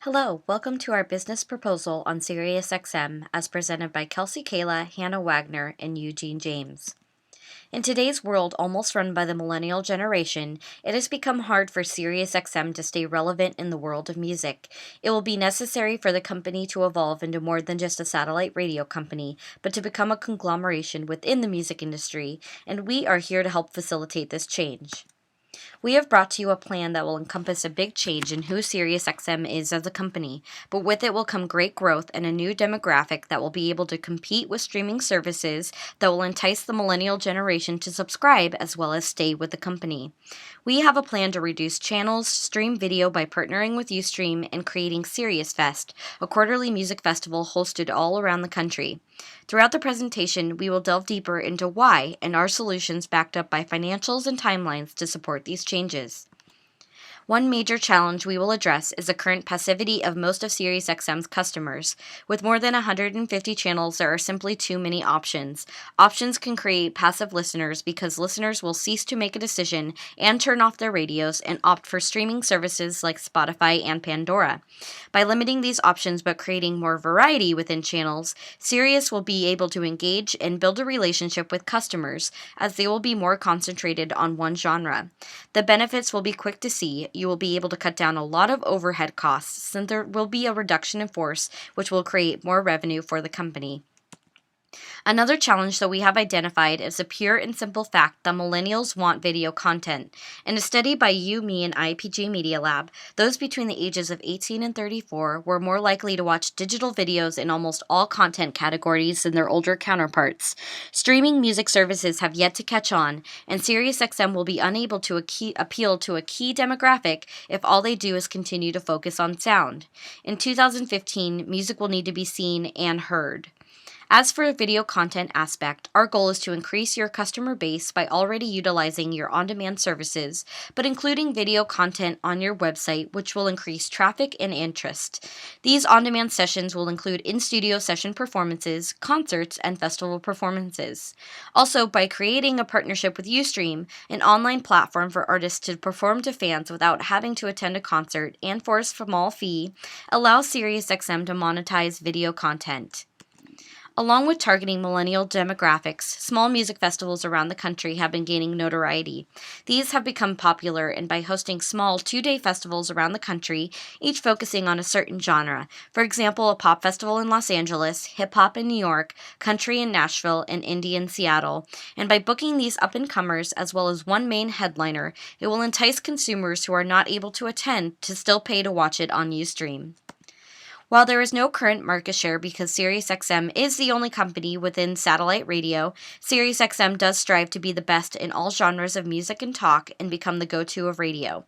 Hello, welcome to our business proposal on SiriusXM as presented by Kelsey, Kahla, Hannah Wagner, and Eugene James. In today's world, almost run by the millennial generation, it has become hard for SiriusXM to stay relevant in the world of music. It will be necessary for the company to evolve into more than just a satellite radio company, but to become a conglomeration within the music industry, and we are here to help facilitate this change. We have brought to you a plan that will encompass a big change in who SiriusXM is as a company, but with it will come great growth and a new demographic that will be able to compete with streaming services that will entice the millennial generation to subscribe as well as stay with the company. We have a plan to reduce channels, stream video by partnering with Ustream, and creating SiriusFest, a quarterly music festival hosted all around the country. Throughout the presentation, we will delve deeper into why and our solutions backed up by financials and timelines to support these changes. One major challenge we will address is the current passivity of most of SiriusXM's customers. With more than 150 channels, there are simply too many options. Options can create passive listeners because listeners will cease to make a decision and turn off their radios and opt for streaming services like Spotify and Pandora. By limiting these options but creating more variety within channels, Sirius will be able to engage and build a relationship with customers as they will be more concentrated on one genre. The benefits will be quick to see. You will be able to cut down a lot of overhead costs since there will be a reduction in force, which will create more revenue for the company. Another challenge that we have identified is the pure and simple fact that millennials want video content. In a study by You, Me, and IPG Media Lab, those between the ages of 18 and 34 were more likely to watch digital videos in almost all content categories than their older counterparts. Streaming music services have yet to catch on, and SiriusXM will be unable to appeal to a key demographic if all they do is continue to focus on sound. In 2015, music will need to be seen and heard. As for the video content aspect, our goal is to increase your customer base by already utilizing your on-demand services, but including video content on your website, which will increase traffic and interest. These on-demand sessions will include in-studio session performances, concerts, and festival performances. Also, by creating a partnership with Ustream, an online platform for artists to perform to fans without having to attend a concert and for a small fee, allows SiriusXM to monetize video content. Along with targeting millennial demographics, small music festivals around the country have been gaining notoriety. These have become popular, and by hosting small 2-day festivals around the country, each focusing on a certain genre, for example, a pop festival in Los Angeles, hip-hop in New York, country in Nashville, and indie in Seattle, and by booking these up-and-comers as well as one main headliner, it will entice consumers who are not able to attend to still pay to watch it on Ustream. While there is no current market share because SiriusXM is the only company within satellite radio, SiriusXM does strive to be the best in all genres of music and talk and become the go-to of radio.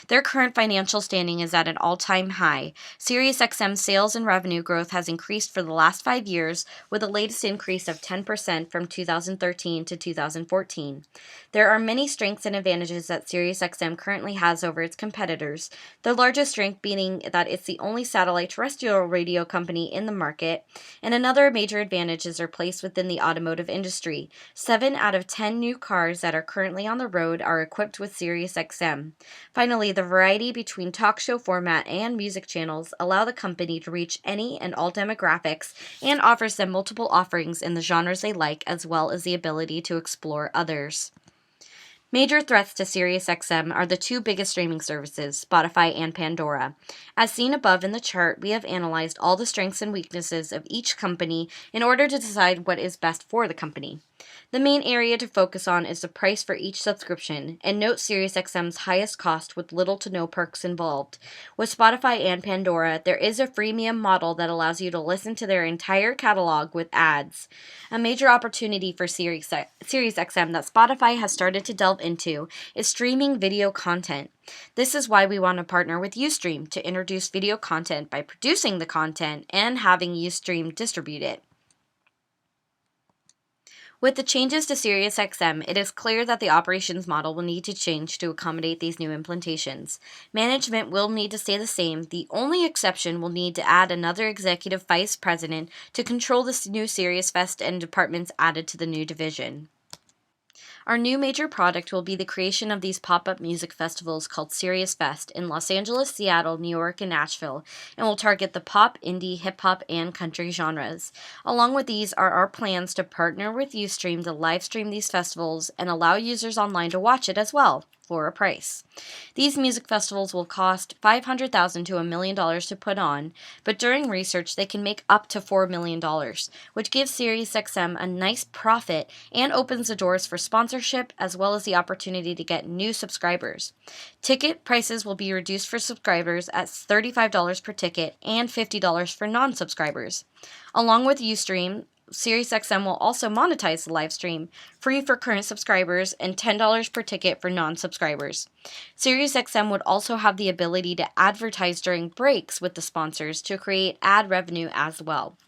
Their current financial standing is at an all-time high. SiriusXM's sales and revenue growth has increased for the last 5 years, with the latest increase of 10% from 2013 to 2014. There are many strengths and advantages that SiriusXM currently has over its competitors, the largest strength being that it's the only satellite terrestrial radio company in the market, and another major advantage is their place within the automotive industry. 7 out of 10 new cars that are currently on the road are equipped with SiriusXM. Finally, the variety between talk show format and music channels allow the company to reach any and all demographics and offers them multiple offerings in the genres they like as well as the ability to explore others. Major threats to SiriusXM are the 2 biggest streaming services, Spotify and Pandora. As seen above in the chart, we have analyzed all the strengths and weaknesses of each company in order to decide what is best for the company. The main area to focus on is the price for each subscription, and note SiriusXM's highest cost with little to no perks involved. With Spotify and Pandora, there is a freemium model that allows you to listen to their entire catalog with ads. A major opportunity for SiriusXM that Spotify has started to delve into is streaming video content. This is why we want to partner with Ustream to introduce video content by producing the content and having Ustream distribute it. With the changes to SiriusXM, it is clear that the operations model will need to change to accommodate these new implementations. Management will need to stay the same. The only exception will need to add another executive vice president to control this new SiriusFest and departments added to the new division. Our new major product will be the creation of these pop-up music festivals called Sirius Fest in Los Angeles, Seattle, New York, and Nashville, and will target the pop, indie, hip-hop, and country genres. Along with these are our plans to partner with Ustream to live stream these festivals and allow users online to watch it as well for a price. These music festivals will cost $500,000 to $1 million to put on, but during research they can make up to $4 million, which gives SiriusXM a nice profit and opens the doors for sponsorship as well as the opportunity to get new subscribers. Ticket prices will be reduced for subscribers at $35 per ticket and $50 for non-subscribers. Along with Ustream, SiriusXM will also monetize the live stream, free for current subscribers and $10 per ticket for non-subscribers. SiriusXM would also have the ability to advertise during breaks with the sponsors to create ad revenue as well.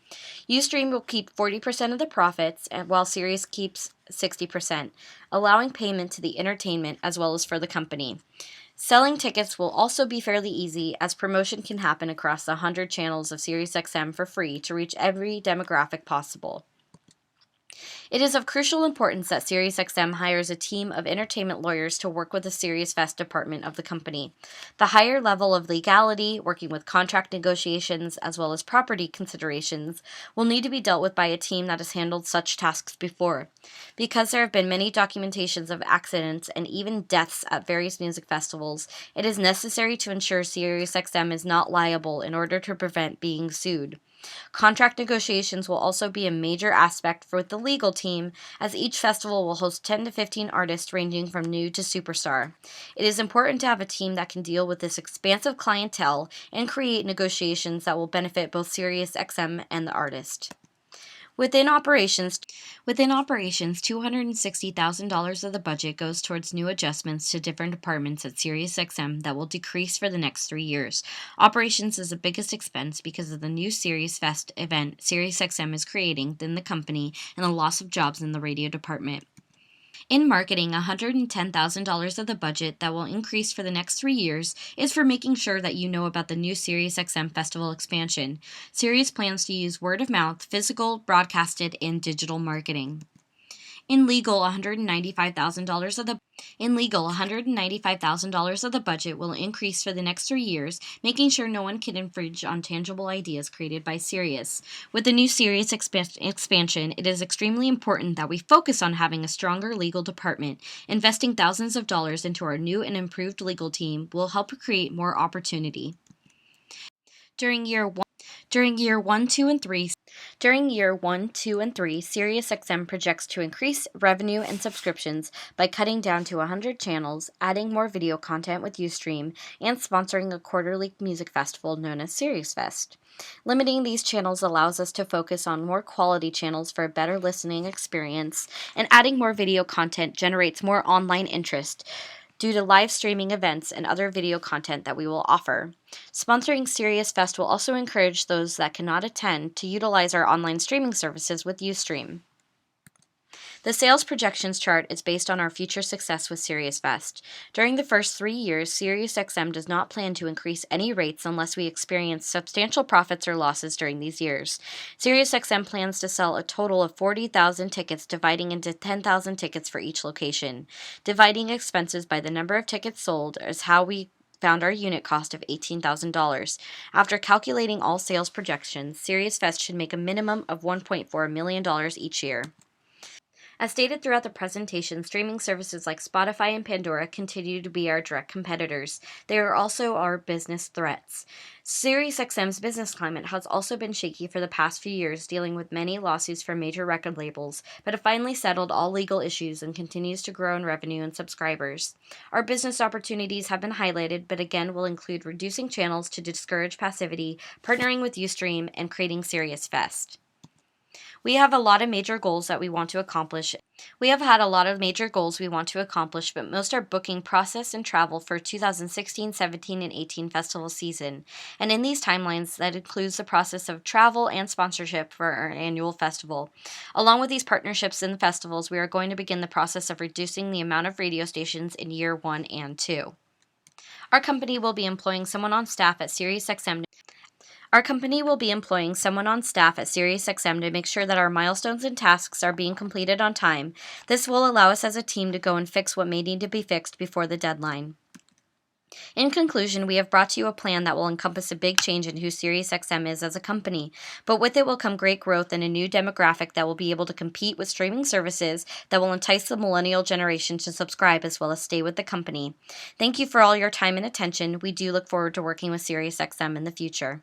Ustream will keep 40% of the profits, while Sirius keeps 60%, allowing payment to the entertainment as well as for the company. Selling tickets will also be fairly easy, as promotion can happen across the 100 channels of SiriusXM for free to reach every demographic possible. It is of crucial importance that SiriusXM hires a team of entertainment lawyers to work with the Sirius Fest department of the company. The higher level of legality, working with contract negotiations as well as property considerations, will need to be dealt with by a team that has handled such tasks before. Because there have been many documentations of accidents and even deaths at various music festivals, it is necessary to ensure SiriusXM is not liable in order to prevent being sued. Contract negotiations will also be a major aspect for the legal team, as each festival will host 10 to 15 artists ranging from new to superstar. It is important to have a team that can deal with this expansive clientele and create negotiations that will benefit both SiriusXM and the artist. Within operations, $260,000 of the budget goes towards new adjustments to different departments at SiriusXM that will decrease for the next 3 years. Operations is the biggest expense because of the new Sirius Fest event SiriusXM is creating within the company and the loss of jobs in the radio department. In marketing, $110,000 of the budget that will increase for the next 3 years is for making sure that you know about the new SiriusXM Festival expansion. Sirius plans to use word of mouth, physical, broadcasted, and digital marketing. In legal, $195,000 of the budget will increase for the next 3 years, making sure no one can infringe on tangible ideas created by Sirius. With the new Sirius expansion, it is extremely important that we focus on having a stronger legal department. Investing thousands of dollars into our new and improved legal team will help create more opportunity. During year 1, 2, and 3, SiriusXM projects to increase revenue and subscriptions by cutting down to 100 channels, adding more video content with Ustream, and sponsoring a quarterly music festival known as Sirius Fest. Limiting these channels allows us to focus on more quality channels for a better listening experience, and adding more video content generates more online interest due to live streaming events and other video content that we will offer. Sponsoring Sirius Fest will also encourage those that cannot attend to utilize our online streaming services with Ustream. The sales projections chart is based on our future success with Sirius Fest. During the first 3 years, SiriusXM does not plan to increase any rates unless we experience substantial profits or losses during these years. SiriusXM plans to sell a total of 40,000 tickets, dividing into 10,000 tickets for each location. Dividing expenses by the number of tickets sold is how we found our unit cost of $18,000. After calculating all sales projections, Sirius Fest should make a minimum of $1.4 million each year. As stated throughout the presentation, streaming services like Spotify and Pandora continue to be our direct competitors. They are also our business threats. SiriusXM's business climate has also been shaky for the past few years, dealing with many lawsuits from major record labels, but have finally settled all legal issues and continues to grow in revenue and subscribers. Our business opportunities have been highlighted, but again will include reducing channels to discourage passivity, partnering with Ustream, and creating Sirius Fest. We have had a lot of major goals we want to accomplish, but most are booking process and travel for 2016, 17, and 18 festival season. And in these timelines, that includes the process of travel and sponsorship for our annual festival. Along with these partnerships in the festivals, we are going to begin the process of reducing the amount of radio stations in year 1 and 2. Our company will be employing someone on staff at SiriusXM Our company will be employing someone on staff at SiriusXM to make sure that our milestones and tasks are being completed on time. This will allow us as a team to go and fix what may need to be fixed before the deadline. In conclusion, we have brought to you a plan that will encompass a big change in who SiriusXM is as a company, but with it will come great growth and a new demographic that will be able to compete with streaming services that will entice the millennial generation to subscribe as well as stay with the company. Thank you for all your time and attention. We do look forward to working with SiriusXM in the future.